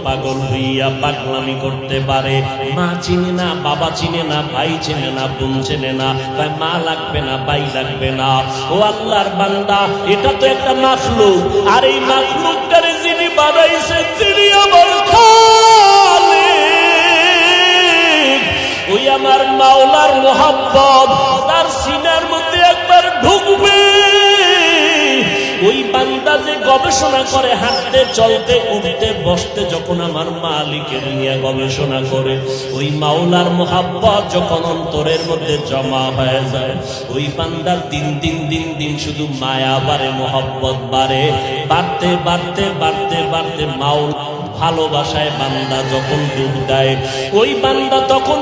পাগল হইয়া পাগলামি করতে পারে। মা চিনে না, বাবা চিনে না, ভাই চিনে না, বোন চিনে না, তাই মা লাগবে না, ভাই লাগবে না। ও আল্লাহর বান্দা, এটা তো একটা মাখলুক, আর এই মাখলুকটারে যিনি বানাইছে তিনি আমার খালিক। ওই আমার মাওলার মোহাব্বত তার সিনার মধ্যে একবার ঢুকবে। ওই বান্দা যে গবেষণা করে হাঁটতে চলতে উঠতে বসতে, যখন আমার মালিকের নিয়ে গবেষণা করে, ওই মাওলার মোহাব্বত যখন অন্তরের মধ্যে জমা হয়ে যায়, ওই বান্দার দিন দিন দিন দিন শুধু মায়া বাড়ে, মোহাব্বত বাড়ে, বাড়তে বাড়তে বাড়তে বাড়তে মাওলা ভালোবাসায় বান্দা যখন ডুব দেয়, ওই বান্দা তখন